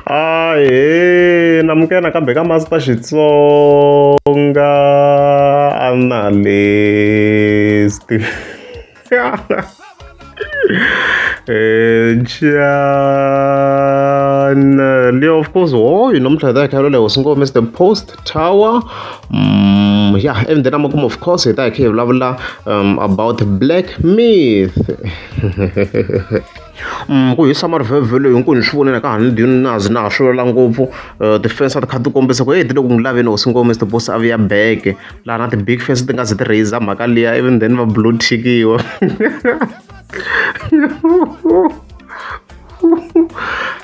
Ahee, namukela kambe ka Master Xitsonga analyst. Channel, yeah, of course. Oh, you know, mhlada khalo was ngo Mr. Post Tower. Yeah, and then I'm of course it I came about Black Myth. Ku hi summer vhele hinkwenu ni swi vonela ka handini na zi na ha swi ngopfu ti-fans a ti kha ti kombisa ku ti le ku n'wi laveni hosi ngo Mr. Boss a vuya back laha na ti-big fans ti nga zi ti raise mhaka liya even then va blue tickiwa.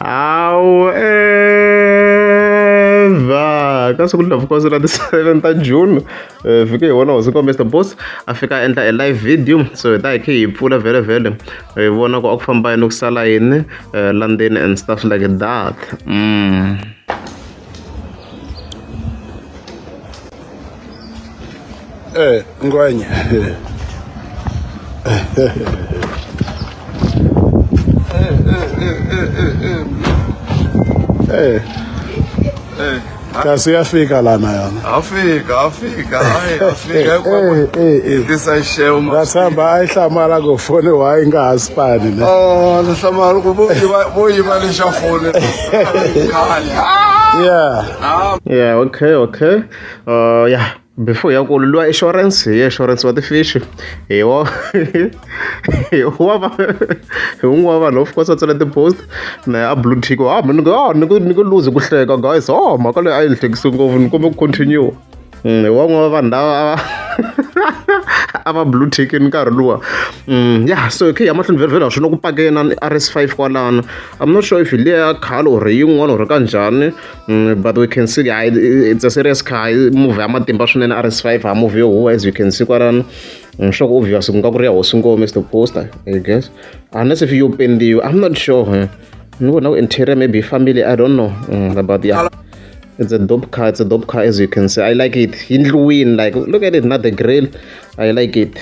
However, ka siku of course na the 7th of June fike hi vona hosi ngo Mr. Boss a fika a endla a live video, so hi ta hi khe hi pfula vhele hi vona ku a ku famba yini ku sala yini London and stuff like that. Ngwenya. Kasi yafika lana yona. Afika. Tisashema. Ngasamba ayihlamala go phone wayi nga haspani ne. Oh, nihlamala ku boyiba lesha phone. Yeah, okay. Yeah. Before ya kulwa insurance wa ti-fish hi un'wana of course a tsala ti-post na a blue tick ni ku lose ku hleka guys mhaka leyi a yi ni hlekisi ngopfu ni kombe ku continue hi wan'wana vanhu lava a va blue tick nkarhi luwa. Yeah, so khe ya mahlweni vhele swi na ku pakena RS5 kwalana. I'm not sure if hi leya khale or yin'wana or kanjhani, but we can see it's a serious car, movie ya matimba swinene RS5 ha movie yo huwa as you can see kwalana. Sure ku obvious ku nga ku ri ya hosi ngo Mr. Poster, I guess, unless if you pendiwe, I'm not sure. Ni vona ku interior maybe family, I don't know, but yeah. It's a dope car as you can see. I like it. Hindluin, like look at it, not the grill. I like it.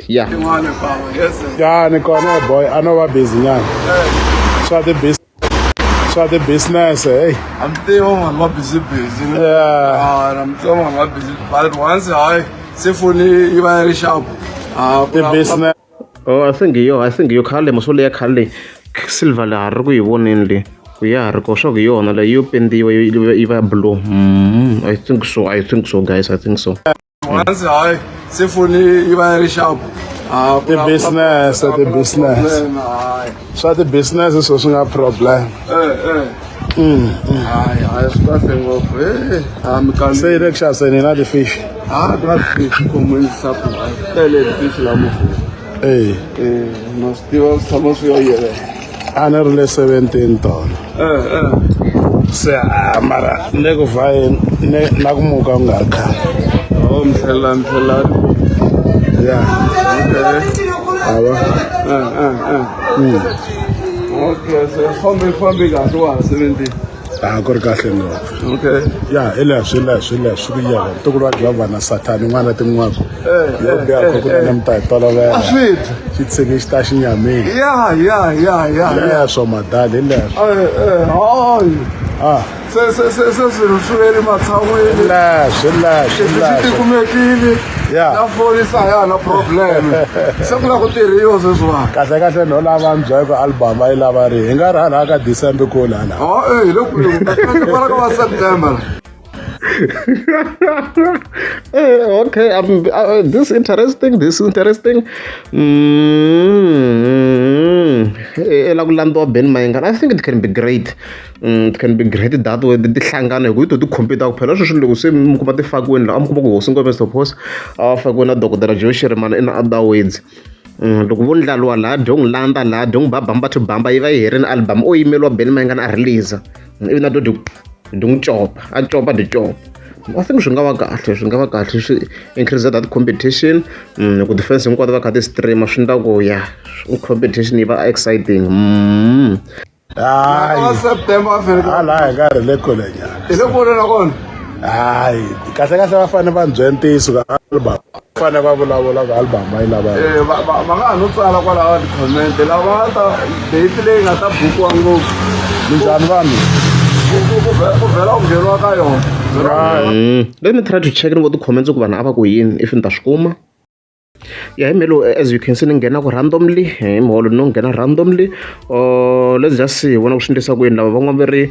Yeah. Yeah, ni kona boy. I know what business. So the business, eh? I'm telling you, I'm busy. Yeah. I'm telling you, I'm busy. But once I see fully, you are sharp. The business. Oh, I think you Kale musole ya Kale silver la ru yi voneni. Yeah, Ricochet yona la you pendiwe iva blue. I think so guys, I think so. Once I see fully, you are sharp. The business. So the business is also a problem. I starting off. Say Reksha saying not the fish. That fish come in supply. Tell it fish la move. Must still some of your Another 17 ton. Se mara nego vai nakumuka ngaka. Oh, mthela. Yeah. Okay. Okay, so family ga to 70. Ku ri kahle no. Okay. Yeah, swi ya to ku va na Sathani n'wana tin'waka. Yo biya ku na mta tolovela. Sweet. Xitsenge xi ta xinyameni. Yeah. Yeah, so madali le. Se swi matsaweni. Swi kumekile. Yeah. Na forisa ya na problem. Se ku la ku tirhiwa sweswiwa. Kahle no lava mbyeko album ayi lava ri. Hi nga ri hala ka December ko lana. Look, para ka September. Okay, this interesting. Elakulando Ben Mayenga, I think it can be great. It can be great that way. The hlangana ku to compete kuphela sweswi loko se mi kuma ti fakweni la amkuba ku hosi ngo Mr. Boss a fakwe na Dr. Joe Sherman in other words. Loko vo ndlaliwa la dong landa la dong ba bamba to bamba yi va yi herini album o yimelwa Ben Mayenga a release ivi na do copa a copa the job. I think swi nga va kahle swi increase that competition ku defense hinkwato va kha ti stream swi endla ku ya competition yi va exciting. September hala ka ri le kule nyana. Ile kule na kona. Kahle va fane va ndzwentiso ka album. Fane va vulavula ka album ayi lava. Va nga no tsala kwala comment lava ta date leyi nga ta bukiwa ngopfu. minjhani vanhu ku vhela ku ngheniwa ka yona. Let me try to check in what the comments ku vanhu a va ku yini if ni ta swi kuma. Yeah, Melo, as you can see, ngena ku randomly, molo no ngena randomly. Let's just see. Vona ku swindisa ku yini lava van'wana va ri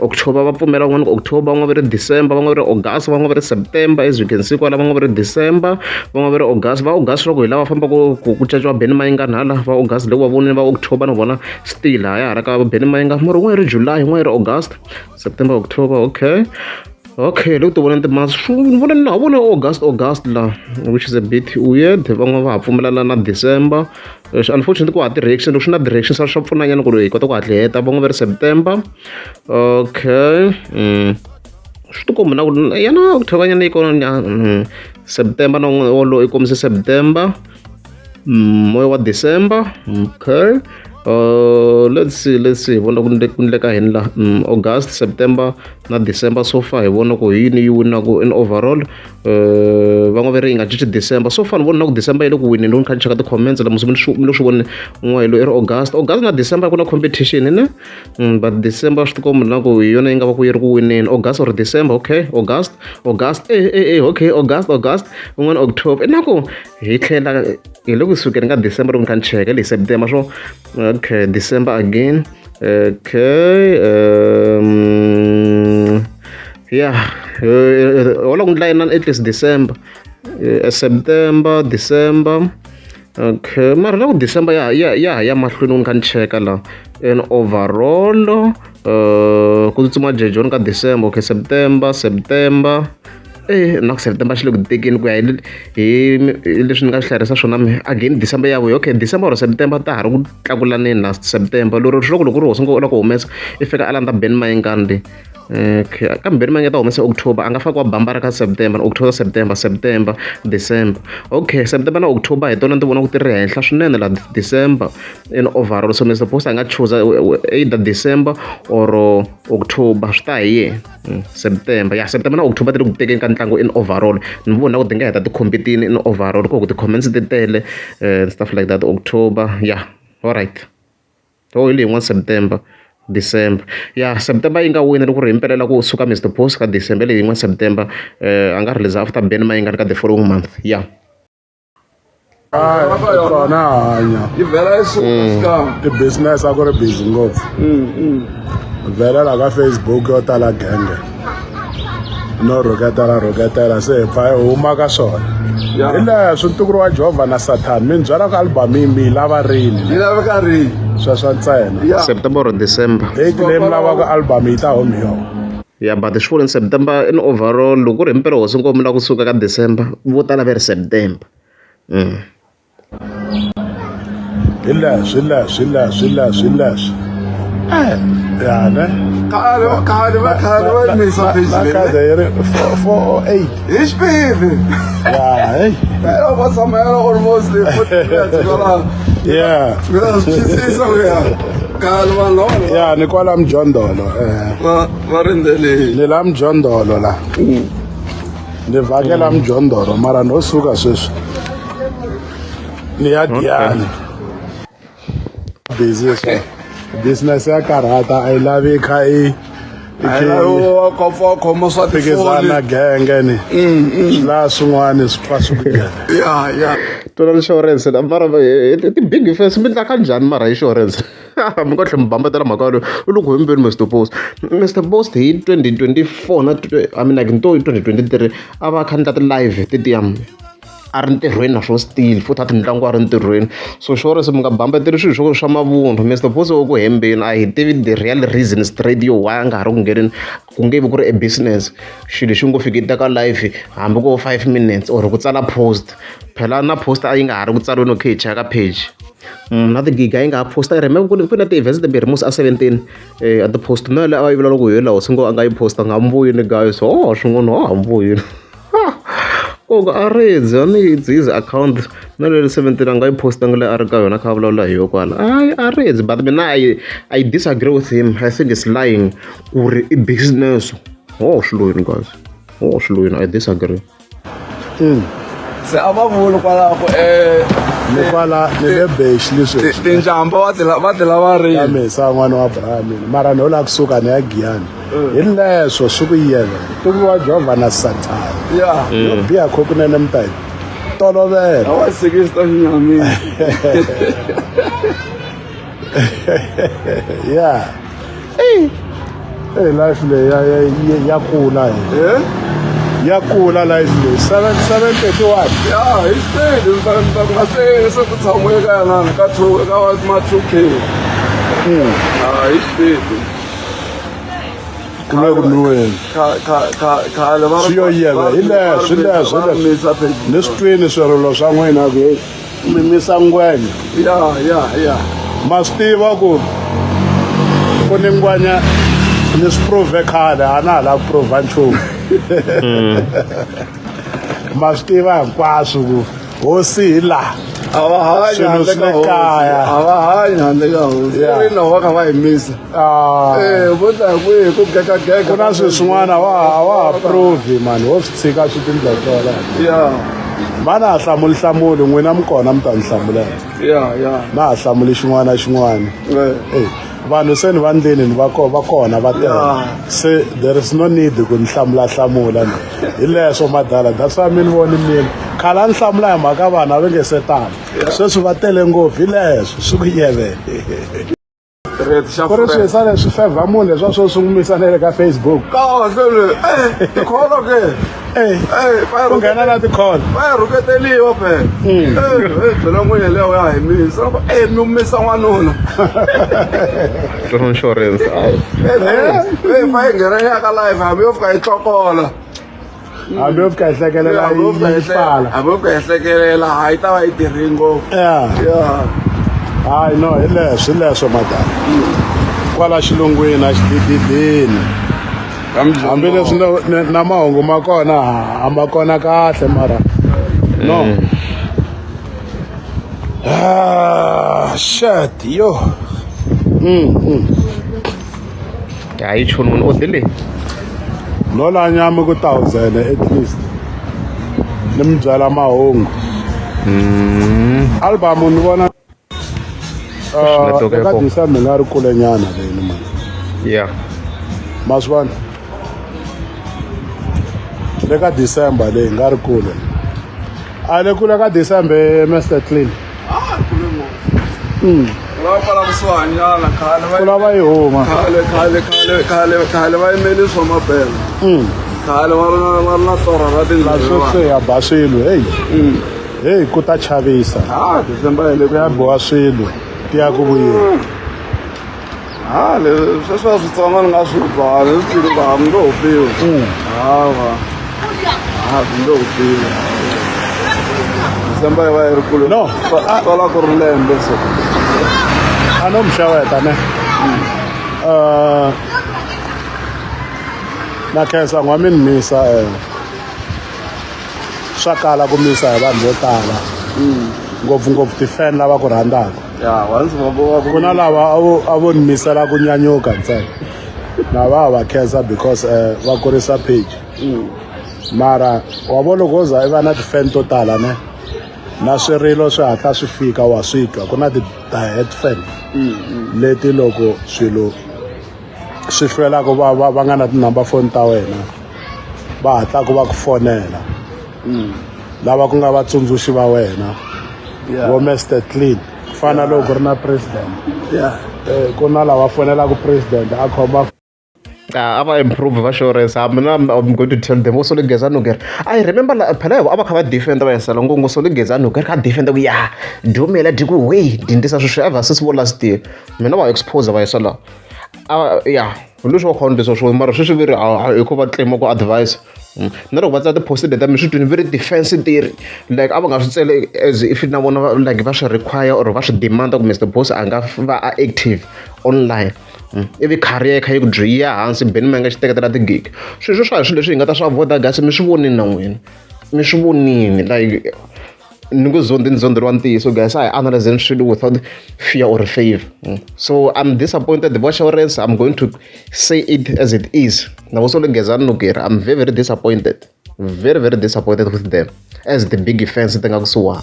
October va pfumela van'wana ku October, van'wana va ri December, van'wana va ri August, van'wana va ri September. As you can see kwala van'wana va ri December, van'wana va ri August. Va August loko hi lava famba ku caciwa Benny Mayinga hala va August loko va vonile va October na vona still ha ya ha ra ka Benny Mayinga. Mara n'wana ri July, n'wana ri August, September, October, okay. Okay, look to one of the months. I want August la, which is a bit weird. Van'wana va ha pfumelana na December. Unfortunately, ku ha direction. Loko swi na direction swa pfuna nyana ku ri hi kota ku hatla heta. Van'wana va ri September. Okay. Swi ti komba na ku yana October nyana yi kona September na wolo i kombisa September. Moya wa December. Okay. Let's see vona ku ndleka yini la August, September na December so far hi vona ku yini yi winaku in overall. Van'wana va ri yi nga cinci December so far ni vona ku December yi le ku wineni loko ni kha ni cheka ti-comments la musi mi lo swi voni n'wana lo i ri August na December ku na competition ne but December swi tikomba na ku hi yona yi nga va ku yi ri ku wineni. August or December, okay, August okay, August un'wana October na ku hi tlhela hi le ku sukeni ka December loko ni kha ni cheka le September so okay, December again. Okay. Yeah. All on line at least December. September, December. Okay. Mara loko December ya mahlweni ni kan cheka la. And overall ku tsutsuma jejon ka December, okay, September. Na September xi le ku tekeni ku ya hi leswi ni nga swi hlayarisa swona again December ya vuya okay December or September ta ha ri ku tlakulaneni na September lero loko ri hosi ngo la ku humesa i fika a landza Benny Mayinga le kambe Benny Mayinga ta humesa October a nga fakiwa bambara ka September, September, December. Okay, September na October hi tona ni ti vona ku ti ri henhla swinene la December in overall so Mr Post a nga choose either December or October swi ta hi yena. September na October ti ri ku tekeni ka ntlangu in overall ni vona ku ti nga heta ti competini in overall ku ti-comments ti tele stuff like that. October alright hi leyi yin'wana September, December September yi nga wina loko ri himpelela ku suka Mr Post ka December leyi yin'wana September a nga release after Benny Mayinga ka the following month kona hanya Yi vhela yi suka i business a ku ri busy ngopfu vhela la ka Facebook yo tala genge no rhuketela se hi pfa hi huma ka swona hi leswi ntukulu wa Jehovah na Satan mi byala ka album mi lava rini yi laveka rini sweswo ntsena September or December. date leyi mi lavaka album yi ta humi yona But swi vula in September in overall loko ri himpela hosi ngo mi la kusuka ka December vo tala va ri September. hi leswi ne khale va yimisa page leyi 408 hi xipidi va tshamela almost 40 minutes kwala swi twisisa ku ya khale vanhu lava ni kwala mjondolo va rindeleni ni la mjondolo la ni vhakela mjondolo mara no suka sweswi ni ya Diani busy business ya karhata a yi lavi kha i khoma swa phikizana genge ni laha swin'wana swi pfa swi ku nghena total insurance mara ti-big face mi endla kanjhani mara insurance mi nga tlhela mi bambatela mhaka leyi u loko himbeni Mr Post hi 2024 na I mean like nto hi 2023 a va kha ndla ti-live titiam a ri ntirhweni naswona still futhi a ti ntlangu a ri ntirhweni so insurance mi nga bambateli swilo swa mavun'wa Mr Post u ku hembeni a hi tivi the real reason straight yo why a nga ha ri ku ngeneni ku nge vi ku ri a business xilo lexi ngo fika teka live hambi ko 5 minutes or ku tsala post phela na post a yi nga ha ri ku tsariweni okay hi cheka page na ti-gig a yi nga ha posta i remember ku na ti-events timbirhi musi a 17 at the post na le a yi vula loko hi hela hosi ngo a nga yi posta nga mbuyini guys swin'wana a mbuyini koko a redzi a ni his account na le 17 a nga yi postanga leyi a ri ka yona kha a vulavula hi yo kwala a redzi but mina I disagree with him. I think it's lying ku ri i business swiloyini guys swiloyini I disagree se a va vuli kwalaho ni kwala ni le bex leswi tinjamba va ti lava rini ya mesa n'wana wa Abrahamini mara ni ho lava kusuka ni ya Giyani hi leswo swi ku yele tuviwa Jehova na Sathana yo biha khokunene mutani tolovela a wa sikista xinyamini yeah life leyi ya kula ya kula life leyi 731 ya hi sitele nga se ku tshamiwe ka yanana ka ma-2K hi sitele kule ku nuweni khale va swi yo yeva hi leswo ni swi twini swirilo swa n'wina ku mi misa ngwenya ya ma swi tiva ku ni ngwenya ni swi prove khale a na ha lava ku prova nchumu ma swi tiva hinkwaswo ku hosi hi laha a va hanyi handle ka hosi a va hanyi handle ka hosi ri na va kha va yimisa vo ta hi kwihi ku gekageka ku na swilo swin'wana a wa ha prove mani ho swi tshika swi tindlotlola ma na ha hlamuli n'wina mi kona mi ta ni hlamulela na ha hlamuli xin'wana na xin'wana vanhu se ni va ndleni ni va kona va tele se there is no need ku ni hlamula hi leswo madala that's why mi ni voni mina khale a ni hlamula hi mhaka vanhu a va nge se tala sweswi va tele ngopfu hi leswo swi ku yeve ku ri swilo swa leswi fevha munhu leswa swo sungumisa na le ka Facebook tikholo ke ku nghena na tikholo va yi rhuketeliwa phela byela n'winyi leyo ya himisa mi humisa n'wanuna insurance va yi nghena ka life hambi yo fika yi tlokola hambi yo fika yi hlekelela yi pfala hambi yo fika yi hlekelela hayi ta va yi tirhi ngopfu hayi no hi leswo madala kwala xilungwini a xidididini hambileswi na mahungu ma kona a ma kona kahle mara no shit yo hayi chunun odile no la nyama ku 1000 at least ni mi byala mahungu album ni vona eka December nga ri kule nyana leyi ni mani ma swi vona le ka December leyi nga ri kule a le kule ka December Mr Clean ku lava yi huma khale va yimeli swa mabelo khale va ri na torha ra swi ya ba swilo heyi ku ta chavisa December ku ya boha swilo ti ya ku vuyeni sweswiya switsongo ni nga swi byala swi tiva hambi ngo hupiwi hambi ngo hupiwi December yi va yi ri kule no tola ku ri lembe so a no mixaweta ne na khensa n'wa mi ni misa swa kala ku misa hi vanhu vo tala ngopfungopfu ti-fan lava ku rhandzaka ku na lava a vo ni misela ku nyanyuka ntsena na va khensa because va kurisa page mara wa vo loko u za i va na ti-fan to tala ne na swirilo swi hatla swi fika wa swi twa ku na ti-diet fan leti loko swilo swi hlwela ku va nga na tinumber phone ta wena va hatla ku va ku fonela lava ku nga vatsundzuxi va wena vo Mr Clean ku fana loko ku ri na president ku na lava fonelaka president a khoma ava improve vassurance I'm going to tell them also legezano ger I remember phela ava kha va defender va yesala ngongo so legezano ger kha defender ku ya dumela diku way dindisa swo ever since last year mina va expose va yesala leswo khondisa swo mara swi veri i ku va claim ku advice na loko va tsala ti-post data mi swi twini very defense theory like a va nga swi tsele as if na vona like va swi require or va swi demanda ku Mr Boss a nga va active online ivi career kha yi ku dyiya hansi beni ma nga xi teketela ti-gig swilo swa hi swilo leswi hi nga ta swi avoida gasi mi swi vonini na n'wina mi swi vonini like ni ku zondzeriwa ntiyiso guys a hi analyzeni swilo without fear or favor so I'm disappointed the assurance I'm going to say it as it is na vo so le gezani no gera I'm very disappointed very very disappointed with them as the big fans ti nga kusuhana.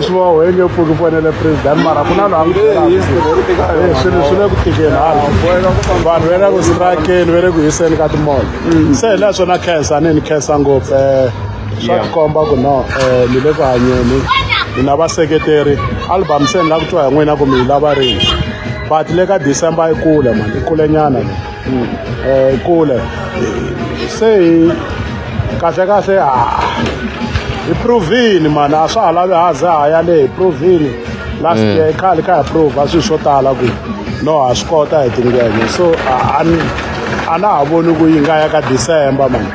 swi va why nge pfuki fonele president mara ku na loyi swilo swi le ku tikeni vanhu va le ku strakeni va le ku hiseni ka timoli se hi leswo na khensa ni khensa ngopfu swa tikomba ku no ni le ku hanyeni ni na vaseketeri album se ni la ku twa hi n'wina ku mi yi lava rini but le ka December yi kule mani yi kule nyana yi kule se kahle hi provini mani a swa ha lavi haza haya le hi provini last year khale ka hi prova swilo swo tala ku no ha swi kota hi tingwenya so a na ha voni ku yi nga ya ka December mani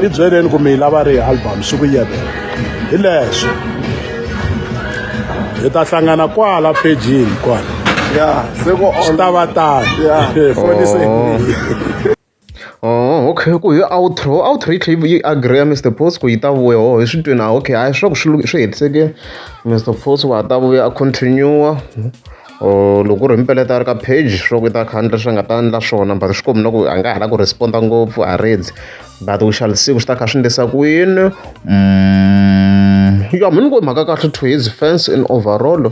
ni byeleni ku mi yi lava ri album swi ku yetela hi leswo hi ta hlangana kwala pejini kwala swi ta va tani Okay, ku hi outro yi tlhela yi agree Mr Post ku yi ta vuya hi swi twini okay hayi swa ku swi hetiseke Mr Post wa ta vuya a continue loko ri mpeleta a ri ka page swa ku i ta khandla swi nga ta endla swona but swi komi na ku a nga ha la ku responda ngopfu a redzi but ku xalisiku swi ta kha swi endlisa ku yini ya mi ni ku mhaka kahle to his fans in overall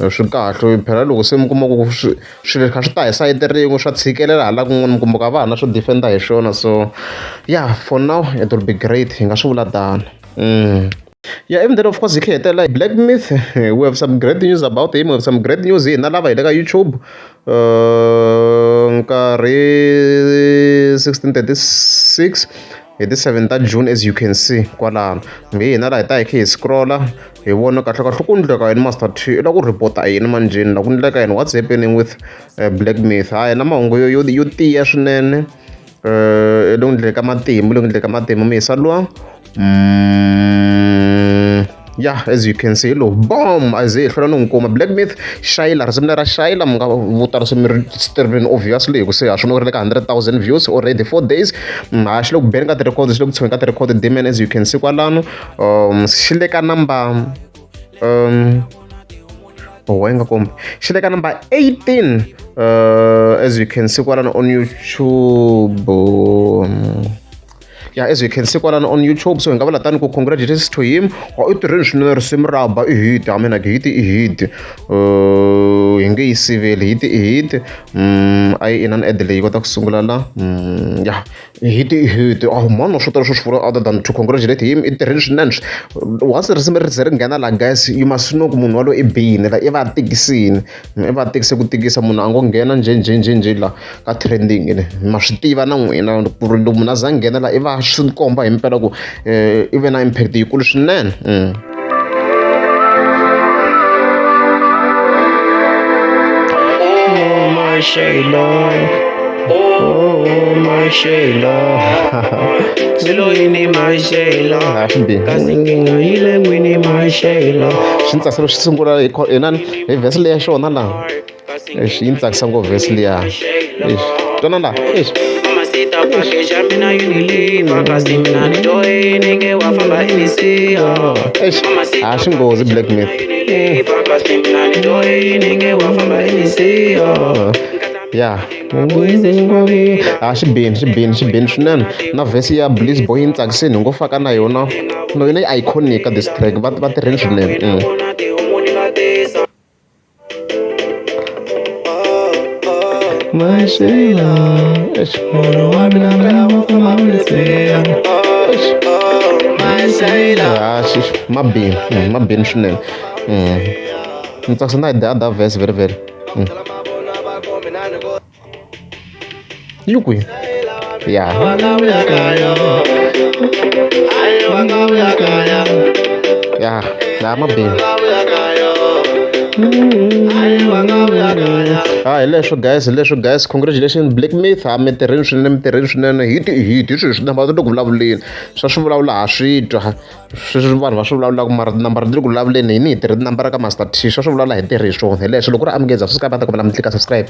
swi kahle phela loko se mi kuma ku swilo kha swi ta hi sayiti rin'we swa tshikelela hala kun'wana mi kuma ka vana swo defenda hi swona so yeah for now it will be great hi nga swi vula tani Yeah, even then of course hi kha hetelela Black Myth we have some great news about him, we have some great news hina lava hi le ka YouTube nkarhi 1636 hi ti 7 June as you can see kwalano hi hina laha hi ta hi kha hi scrolla hi vona kahlekahle ku endleka yini Master T i la ku report-a yini manjeni la ku endleka yini what's happening with Black Myth hayi na mahungu yo tiya swinene lo endleka matimu mi hisa luwa yeah as you can see lo bomb as hi hlwela no n'wi kuma Black Myth Shayla risimu ra Shayla mi nga vuta risimu ri streaming obviously hi ku se ha swona ku ri le ka 100,000 views already 4 days ha xi le ku beni ka ti-record xi le ku tshoveni ka ti-record Damian as you can see kwalano xi le ka number wa nga kombi xi le ka number 18 as you can see kwalano on YouTube yeah as you can see kwalano on YouTube so hi nga vula tani ku congratulations to him i tirheni swinene risimu ra ba i hit I mean like i hit hi nge yi siveli i hit a yi inani ad leyi kota ku sungula la yeah hit man swo tala swo swi vula other than to congratulate him i tirheni swinene once risimu ri ze ri nghena la guys you must know ku munhu walo i bini la i va tikisini i va tikise ku tikisa munhu a ngo nghena njhe la ka trending ma swi tiva na n'wina ku ri loko munhu a za nghena la i va swi komba hi mpela ku i ve na impact yikulu swinene Shayla, oh my Shayla, Siloini my Shayla, kasi ngile mwini my Shayla. Shinta selo sungula enan e vesle ya shona la. Shinta sango vesle ya. Tonanda. Mama sita package amina Unilever kasi mina nitoe nige wafamba inisi. Mama sita shingozi Black Myth. Kasi mina nitoe nige wafamba inisi. Yeah. Xi bini swinene na vhesi ya Bliss Boy yi ni tsakisini hi ngo faka na yona no yona yi iconic ka this track va tirheni swinene mabini swinene ni tsakisa na the other verse very very Yukui. Yeah. Yeah, I'm a bean. Leswo guys, congratulations Black Myth. I'm tirheni swinene hit sweswi na mara ku vulavuleni swa swi vulavula ha swi twa sweswi vanhu va swi vulavula ku mara nambara ti le ku vulavuleni hi tirhi nambara ka Master T swa swi vulavula hi tirhi hi swona hi leswo loko ri amukeza subscribe ta kombela mi tlika subscribe